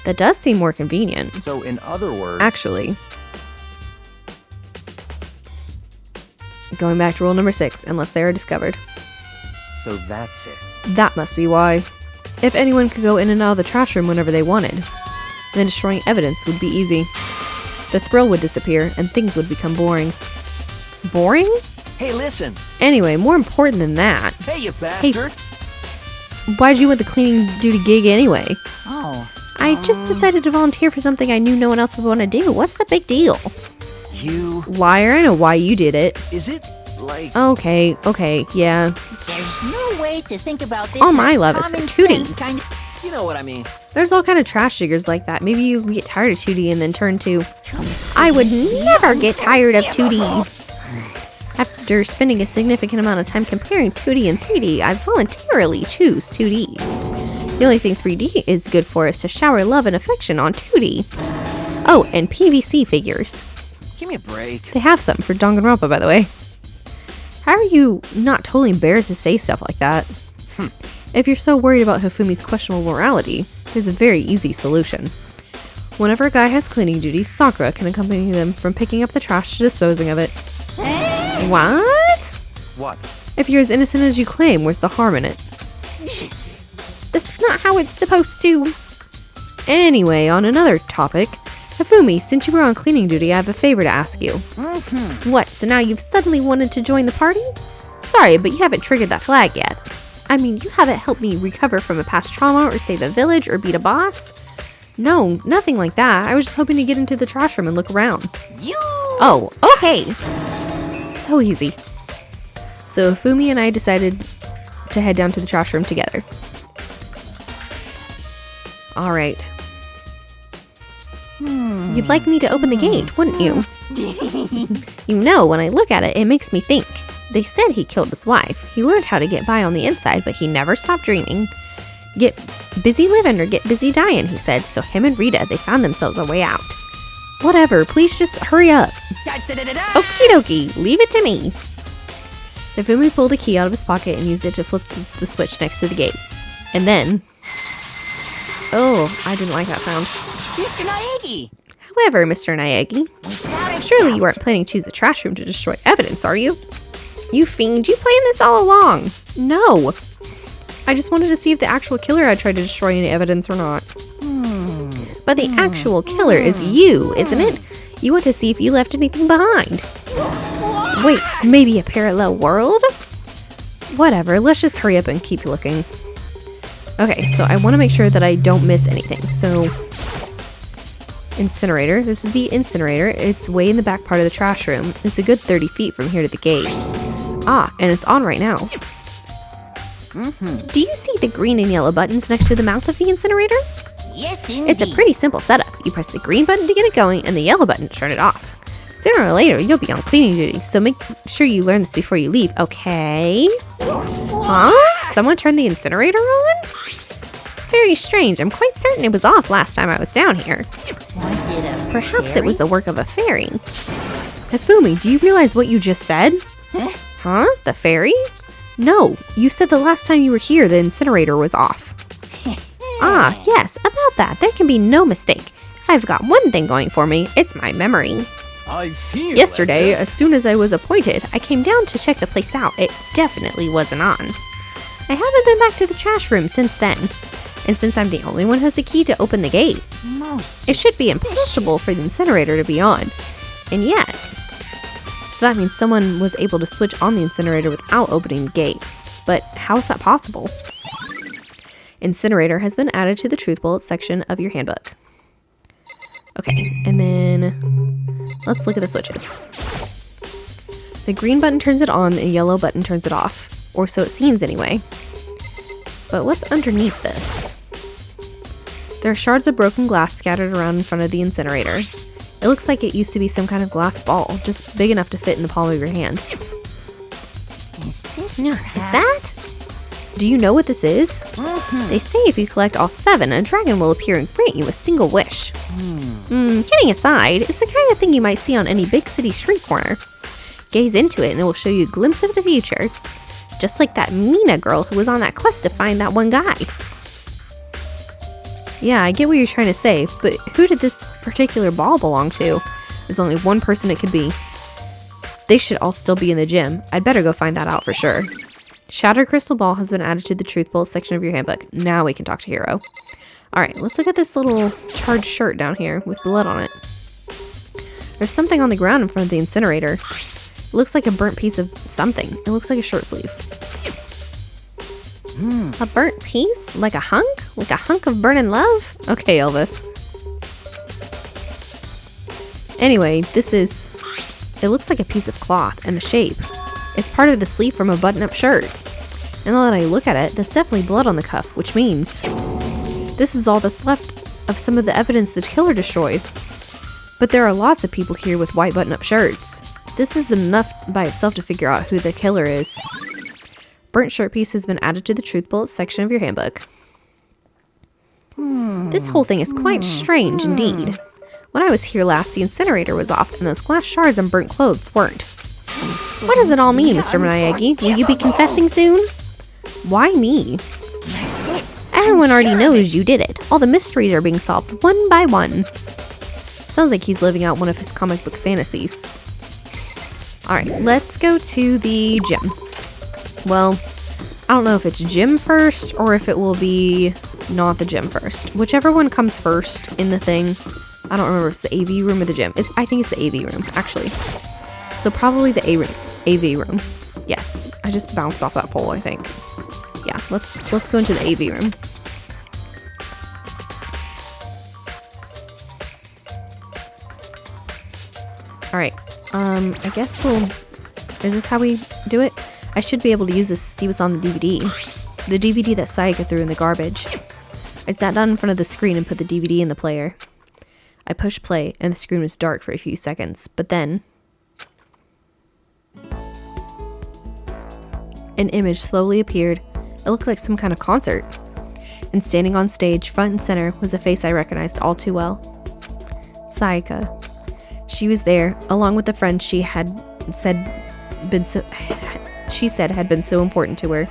That does seem more convenient. So in other words, Actually, going back to rule number 6, unless they are discovered. so that's it. That must be why. If anyone could go in and out of the trash room whenever they wanted, then destroying evidence would be easy. The thrill would disappear, and things would become boring. Boring? Hey, listen. Anyway, more important than that, Hey, you bastard. why'd you want the cleaning duty gig anyway? Oh, I just decided to volunteer for something I knew no one else would want to do. What's the big deal? You. Liar, I know why you did it. Is it like. Okay, yeah. there's no way to think about this. All in my a love is for common 2D. sense kind of. You know what I mean. There's all kind of trash diggers like that. Maybe you get tired of 2D and then turn to... I would never get tired of 2D. After spending a significant amount of time comparing 2D and 3D, I voluntarily choose 2D. The only thing 3D is good for is to shower love and affection on 2D. Oh, and PVC figures. Give me a break. They have some for Danganronpa, by the way. How are you not totally embarrassed to say stuff like that? If you're so worried about Hifumi's questionable morality, there's a very easy solution. Whenever a guy has cleaning duty, Sakura can accompany them from picking up the trash to disposing of it. What? What? If you're as innocent as you claim, where's the harm in it? That's not how it's supposed to. Anyway, on another topic, Hifumi, since you were on cleaning duty, I have a favor to ask you. What, so now you've suddenly wanted to join the party? Sorry, but you haven't triggered that flag yet. I mean, you haven't helped me recover from a past trauma or save a village or beat a boss. No, nothing like that. I was just hoping to get into the trash room and look around. You. Oh, okay. So easy. So Hifumi and I decided to head down to the trash room together. All right. You'd like me to open the gate, wouldn't you? You know, when I look at it, it makes me think. They said he killed his wife. He learned how to get by on the inside, but he never stopped dreaming. Get busy living or get busy dying, he said. So him and Rita, they found themselves a way out. Whatever, please just hurry up. Okie dokie, leave it to me. Hifumi pulled a key out of his pocket and used it to flip the switch next to the gate. And then... Oh, I didn't like that sound. Mr. Naegi! However, Mr. Naegi, surely you aren't planning to use the trash room to destroy evidence, are you? You fiend, you planned this all along. No. I just wanted to see if the actual killer had tried to destroy any evidence or not. But the actual killer is you, isn't it? You want to see if you left anything behind. Wait, maybe a parallel world? Whatever, let's just hurry up and keep looking. Okay, so I want to make sure that I don't miss anything. So, incinerator. This is the incinerator. It's way in the back part of the trash room. It's a good 30 feet from here to the gate. Ah, and it's on right now. Do you see the green and yellow buttons next to the mouth of the incinerator? Yes, indeed. It's a pretty simple setup. You press the green button to get it going and the yellow button to turn it off. Sooner or later, you'll be on cleaning duty, so make sure you learn this before you leave, okay? Huh? Someone turned the incinerator on? Very strange. I'm quite certain it was off last time I was down here. Was it a Perhaps fairy? it was the work of a fairy. Hifumi, do you realize what you just said? Huh? Huh? The fairy? No, you said the last time you were here the incinerator was off. Ah, yes, about that, there can be no mistake. I've got one thing going for me, it's my memory. I feel Yesterday, as soon as I was appointed, I came down to check the place out. It definitely wasn't on. I haven't been back to the trash room since then. And since I'm the only one who has the key to open the gate, Most it should be impossible for the incinerator to be on. And yet... So that means someone was able to switch on the incinerator without opening the gate. But how is that possible? Incinerator has been added to the truth bullets section of your handbook. Okay, and then let's look at the switches. The green button turns it on, the yellow button turns it off. Or so it seems anyway. But what's underneath this? There are shards of broken glass scattered around in front of the incinerator. It looks like it used to be some kind of glass ball, just big enough to fit in the palm of your hand. Is this Is perhaps- that? Do you know what this is? They say if you collect all 7, a dragon will appear and grant you a single wish. Kidding aside, it's the kind of thing you might see on any big city street corner. Gaze into it and it will show you a glimpse of the future. Just like that Mina girl who was on that quest to find that one guy. Yeah, I get what you're trying to say, but who did this particular ball belong to? There's only one person it could be. They should all still be in the gym. I'd better go find that out for sure. Shattered crystal ball has been added to the truth bullet section of your handbook. Now we can talk to Hero. Alright, let's look at this little charged shirt down here with blood on it. There's something on the ground in front of the incinerator. It looks like a burnt piece of something. It looks like a shirt sleeve. A burnt piece? Like a hunk? Like a hunk of burning love? Okay, Elvis. Anyway, it looks like a piece of cloth and the shape. It's part of the sleeve from a button-up shirt. And now that I look at it, there's definitely blood on the cuff, which means this is all that's left of some of the evidence the killer destroyed. But there are lots of people here with white button-up shirts. This is enough by itself to figure out who the killer is. Burnt shirt piece has been added to the truth bullets section of your handbook. This whole thing is quite strange indeed. When I was here last, the incinerator was off and those glass shards and burnt clothes weren't. What does it all mean, Mr. Miyagi? Will you be confessing soon? Why me? That's it. Everyone I'm already sure knows you did it. All the mysteries are being solved one by one. Sounds like he's living out one of his comic book fantasies. Alright, let's go to the gym. Well, I don't know if it's gym first or if it will be not the gym first. Whichever one comes first in the thing. I don't remember if it's the AV room or the gym. I think it's the AV room, actually. So probably the AV room. Yes, I just bounced off that pole, I think. Yeah, let's go into the AV room. Alright, I guess is this how we do it? I should be able to use this to see what's on the DVD. The DVD that Sayaka threw in the garbage. I I sat down in front of the screen and put the DVD in the player. I pushed play, and the screen was dark for a few seconds, but then an image slowly appeared. It looked like some kind of concert. And standing on stage, front and center, was a face I recognized all too well. Sayaka. She was there, along with the friend she said had been so important to her.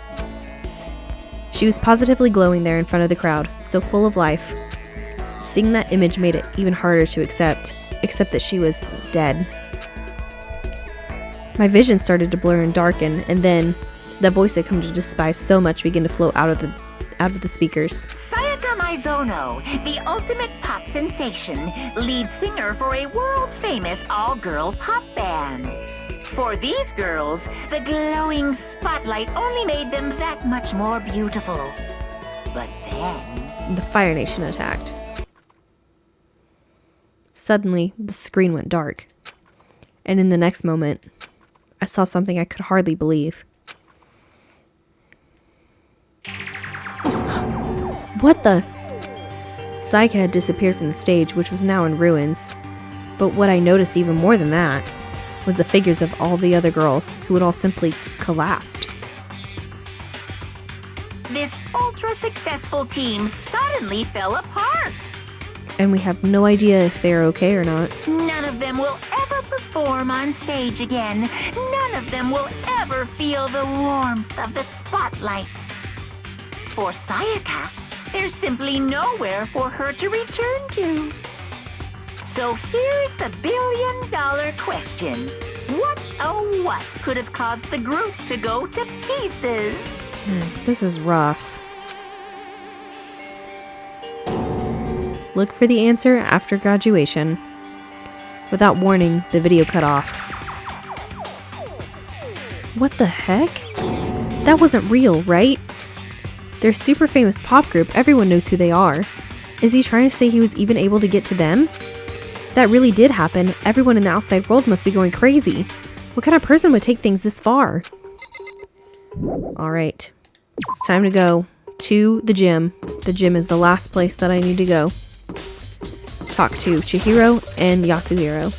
She was positively glowing there in front of the crowd, so full of life. Seeing that image made it even harder to accept that she was dead. My vision started to blur and darken, and then the voice I'd come to despise so much began to flow out of the speakers. Sayaka Mizono, the ultimate pop sensation, lead singer for a world-famous all-girl pop band. For these girls, the glowing spotlight only made them that much more beautiful. But then... the Fire Nation attacked. Suddenly, the screen went dark. And in the next moment, I saw something I could hardly believe. What the? Sayaka had disappeared from the stage, which was now in ruins. But what I noticed even more than that was the figures of all the other girls, who had all simply collapsed. This ultra-successful team suddenly fell apart. And we have no idea if they are okay or not. None of them will ever perform on stage again. None of them will ever feel the warmth of the spotlight. For Sayaka, there's simply nowhere for her to return to. So here's the billion-dollar question. What, oh what, could have caused the group to go to pieces? This is rough. Look for the answer after graduation. Without warning, the video cut off. What the heck? That wasn't real, right? They're a super famous pop group. Everyone knows who they are. Is he trying to say he was even able to get to them? If that really did happen, everyone in the outside world must be going crazy. What kind of person would take things this far? Alright. It's time to go to the gym. The gym is the last place that I need to go. Talk to Chihiro and Yasuhiro.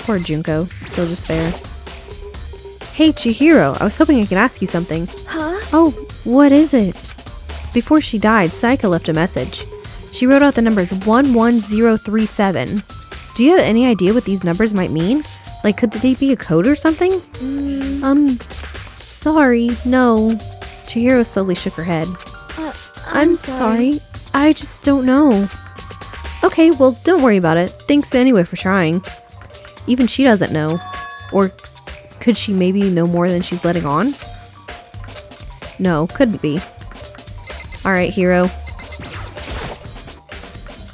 Poor Junko, still just there. Hey Chihiro, I was hoping I could ask you something. Huh? Oh, what is it? Before she died, Sayaka left a message. She wrote out the numbers 11037. Do you have any idea what these numbers might mean? Like, could they be a code or something? Sorry, no. Chihiro slowly shook her head. I'm sorry. I just don't know. Okay, well, don't worry about it. Thanks anyway for trying. Even she doesn't know. Or could she maybe know more than she's letting on? No, couldn't be. Alright, Hiro.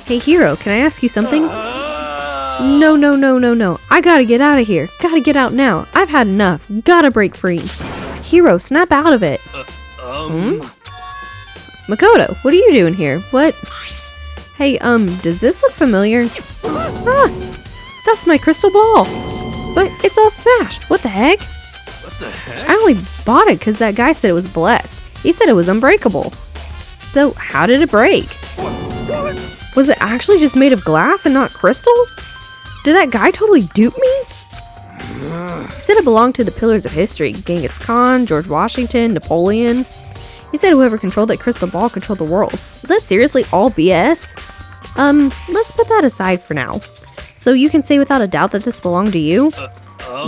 Hey, Hiro, can I ask you something? No. I gotta get out of here. Gotta get out now. I've had enough. Gotta break free. Hiro, snap out of it. Makoto, what are you doing here? What? Hey, does this look familiar? That's my crystal ball. But it's all smashed. What the heck? What the heck? I only bought it because that guy said it was blessed. He said it was unbreakable. So, how did it break? Was it actually just made of glass and not crystal? Did that guy totally dupe me? He said it belonged to the pillars of history. Genghis Khan, George Washington, Napoleon. He said whoever controlled that crystal ball controlled the world. Is that seriously all BS? Let's put that aside for now. So you can say without a doubt that this belonged to you?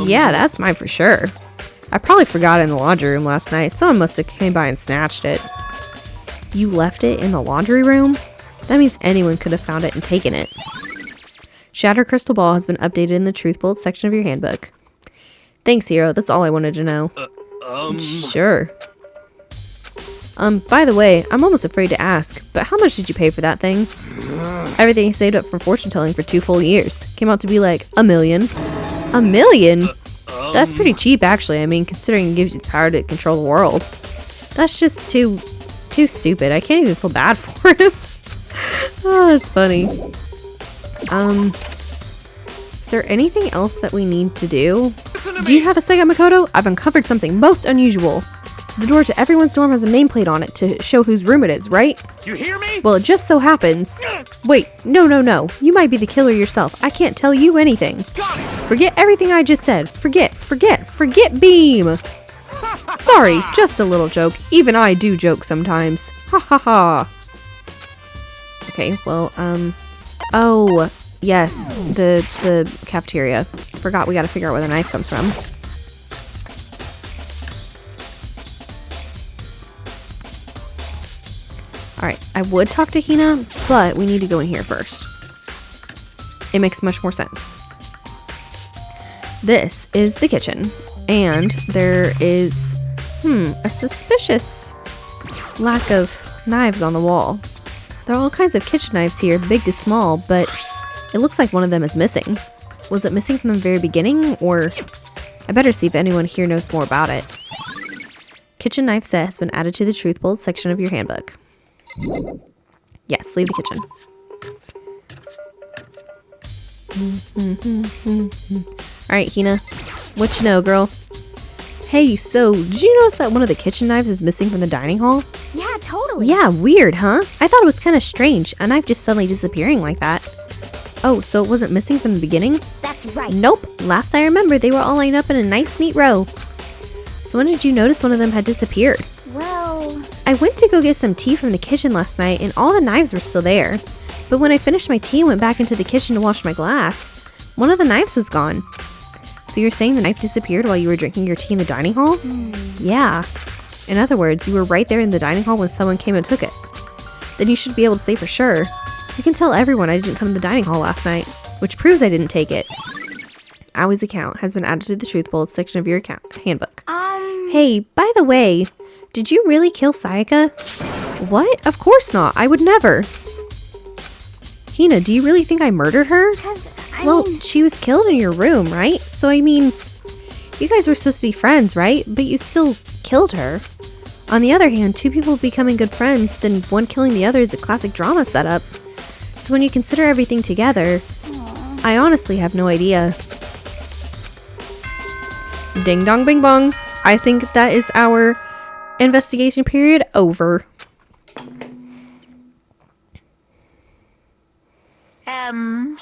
Yeah, that's mine for sure. I probably forgot it in the laundry room last night. Someone must have came by and snatched it. You left it in the laundry room? That means anyone could have found it and taken it. Shattered crystal ball has been updated in the truth bullet section of your handbook. Thanks, Hiro. That's all I wanted to know. Sure. By the way, I'm almost afraid to ask, but how much did you pay for that thing? Everything he saved up from fortune telling for 2 full years. Came out to be like $1 million. $1 million? That's pretty cheap, actually. I mean, considering it gives you the power to control the world. That's just too stupid. I can't even feel bad for him. Oh, that's funny. Is there anything else that we need to do? Do you have a second, Makoto? I've uncovered something most unusual. The door to everyone's dorm has a nameplate on it to show whose room it is, right? You hear me? Well, it just so happens. Wait, no. You might be the killer yourself. I can't tell you anything. Got it. Forget everything I just said. Forget Beam. Sorry, just a little joke. Even I do joke sometimes. Ha ha ha. Okay, well, oh, yes, the cafeteria. Forgot we gotta figure out where the knife comes from. Alright, I would talk to Hina, but we need to go in here first. It makes much more sense. This is the kitchen, and there is, a suspicious lack of knives on the wall. There are all kinds of kitchen knives here, big to small, but it looks like one of them is missing. Was it missing from the very beginning, or... I better see if anyone here knows more about it. Kitchen knife set has been added to the Truth Bold section of your handbook. Yes, leave the kitchen. Alright, Hina. What you know, girl? Hey, so, did you notice that one of the kitchen knives is missing from the dining hall? Yeah, totally. Yeah, weird, huh? I thought it was kind of strange, a knife just suddenly disappearing like that. Oh, so it wasn't missing from the beginning? That's right. Nope. Last I remember, they were all lined up in a nice, neat row. So when did you notice one of them had disappeared? Well, I went to go get some tea from the kitchen last night, and all the knives were still there. But when I finished my tea and went back into the kitchen to wash my glass, one of the knives was gone. So you're saying the knife disappeared while you were drinking your tea in the dining hall? Yeah. In other words, you were right there in the dining hall when someone came and took it. Then you should be able to say for sure. You can tell everyone I didn't come to the dining hall last night, which proves I didn't take it. Awie's account has been added to the Truth Bold section of your handbook. Hey, by the way, did you really kill Sayaka? What? Of course not. I would never. Hina, do you really think I murdered her? because Well, she was killed in your room, right? So, I mean, you guys were supposed to be friends, right? But you still killed her. On the other hand, two people becoming good friends, then one killing the other is a classic drama setup. So when you consider everything together, I honestly have no idea. Ding dong bing bong. I think that is our investigation period over. I'm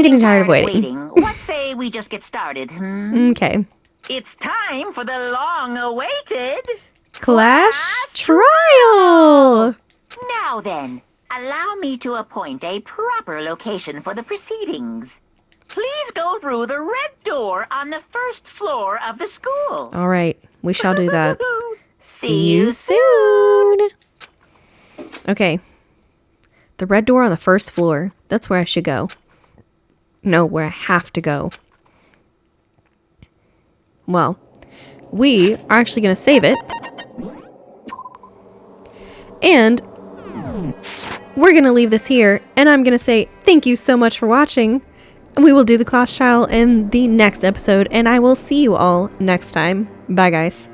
getting tired of waiting. What say we just get started, hmm? Okay. It's time for the long-awaited... Clash trial! Now then, allow me to appoint a proper location for the proceedings. Please go through the red door on the first floor of the school. All right, we shall do that. See you soon. Okay. The red door on the first floor. That's where I should go. No, where I have to go. Well, we are actually going to save it. And we're going to leave this here. And I'm going to say thank you so much for watching. We will do the class trial in the next episode. And I will see you all next time. Bye, guys.